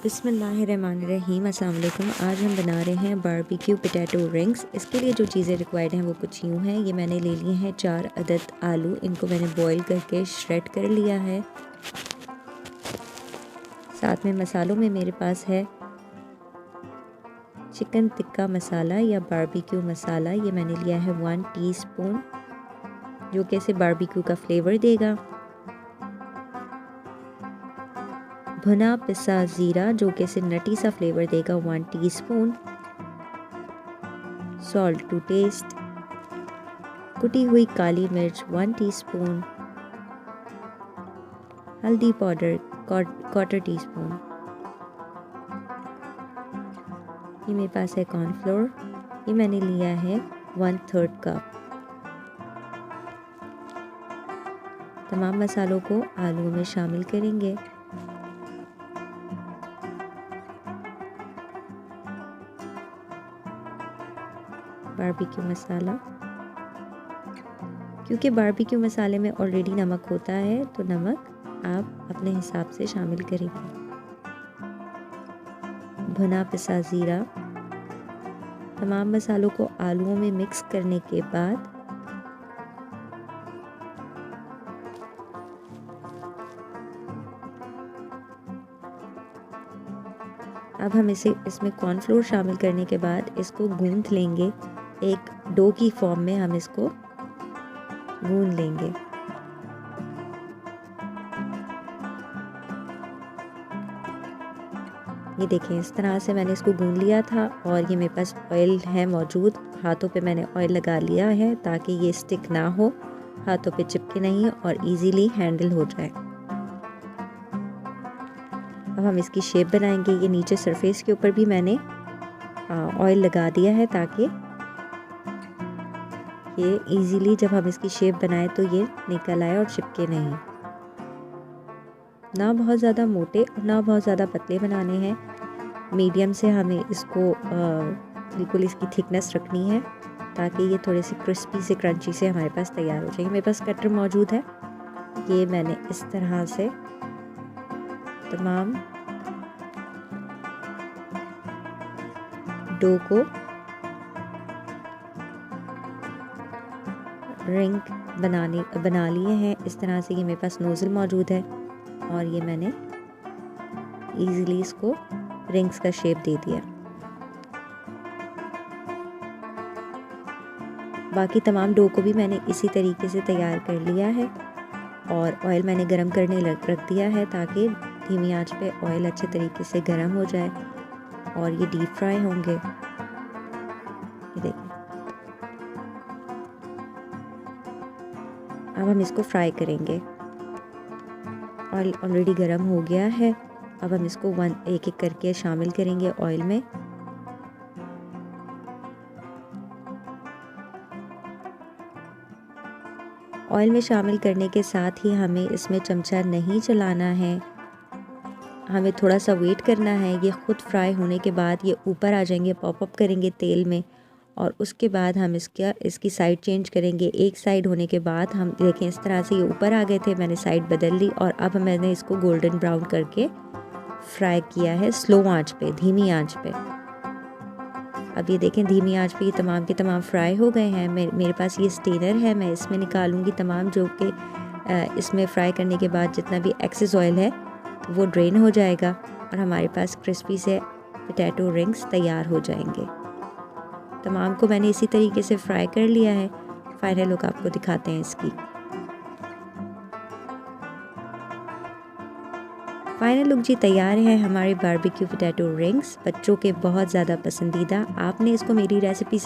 बिस्मिल्लाहिर्रहमानिर्रहीम। अस्सलाम वालेकुम। आज हम बना रहे हैं बारबेक्यू पोटैटो रिंग्स। इसके लिए जो चीज़ें रिक्वायर्ड हैं वो कुछ यूँ हैं। ये मैंने ले लिए हैं 4 अदद आलू, इनको मैंने बॉईल करके श्रेड कर लिया है। साथ में मसालों में मेरे पास है चिकन टिक्का मसाला या बारबेक्यू मसाला। ये मैंने लिया है 1 टीस्पून, जो कि इसे बारबेक्यू का फ्लेवर देगा। भुना पिसा ज़ीरा, जो कि इसे नटी सा फ्लेवर देगा, 1 टीस्पून। Salt to test. कुटी हुई काली मिर्च 1 टीस्पून। हल्दी पाउडर 1/4 टीस्पून। ये मेरे पास है कॉर्नफ्लोर, ये मैंने लिया है 1/3 कप। तमाम मसालों को आलू में शामिल करेंगे। बारबेक्यू मसाला, क्योंकि बारबेक्यू मसाले में ऑलरेडी नमक होता है तो नमक आप अपने हिसाब से शामिल करेंगे। भुना पिसा ज़ीरा। तमाम मसालों को आलूओं में मिक्स करने के बाद अब हम इसमें कॉर्नफ्लोर शामिल करने के बाद इसको गूंथ लेंगे। एक डो की फॉर्म में हम इसको गूंथ लेंगे। ये देखें, इस तरह से मैंने इसको गूंथ लिया था और ये मेरे पास ऑयल है मौजूद। हाथों पे मैंने ऑयल लगा लिया है ताकि ये स्टिक ना हो, हाथों पे चिपके नहीं और इजीली हैंडल हो जाए। अब हम इसकी शेप बनाएंगे। ये नीचे सरफेस के ऊपर भी मैंने ऑयल लगा दिया है ताकि ये इजीली जब हम इसकी शेप बनाएं तो ये निकल आए और चिपके नहीं। ना बहुत ज़्यादा मोटे और ना बहुत ज़्यादा पतले बनाने हैं। मीडियम से हमें इसको बिल्कुल इसकी थिकनेस रखनी है ताकि ये थोड़े से क्रिस्पी से क्रंची से हमारे पास तैयार हो जाएंगे। मेरे पास कटर मौजूद है। ये मैंने इस तरह से तमाम डो को रिंग बना लिए हैं। इस तरह से ये मेरे पास नोज़ल मौजूद है और ये मैंने इजीली इसको रिंग्स का शेप दे दिया। बाकी तमाम डो को भी मैंने इसी तरीके से तैयार कर लिया है और ऑयल मैंने गरम करने रख दिया है ताकि धीमी आंच पे ऑयल अच्छे तरीके से गरम हो जाए और ये डीप फ्राई होंगे। ये देखिए, अब हम इसको फ्राई करेंगे। ऑयल ऑलरेडी गरम हो गया है। अब हम इसको एक एक करके शामिल करेंगे ऑयल में। ऑयल में शामिल करने के साथ ही हमें इसमें चमचा नहीं चलाना है, हमें थोड़ा सा वेट करना है। ये ख़ुद फ्राई होने के बाद ये ऊपर आ जाएंगे, पॉपअप करेंगे तेल में और उसके बाद हम इसकी साइड चेंज करेंगे। एक साइड होने के बाद हम देखें, इस तरह से ये ऊपर आ गए थे, मैंने साइड बदल ली और अब मैंने इसको गोल्डन ब्राउन करके फ्राई किया है स्लो आंच पे, धीमी आंच पे। अब ये देखें, धीमी आंच पे ये तमाम के तमाम फ्राई हो गए हैं। मेरे पास ये स्टेनर है, मैं इसमें निकालूंगी तमाम, जो कि इसमें फ्राई करने के बाद जितना भी एक्सेस ऑयल है वो ड्रेन हो जाएगा और हमारे पास क्रिस्पी से पोटैटो रिंग्स तैयार हो जाएंगे। तमाम को मैंने इसी तरीके से फ्राई कर लिया है। फाइनल लुक आपको दिखाते हैं इसकी। फाइनल लुक जी तैयार है हमारे बारबेक्यू पोटैटो रिंग्स, बच्चों के बहुत ज़्यादा पसंदीदा। आपने इसको मेरी रेसिपी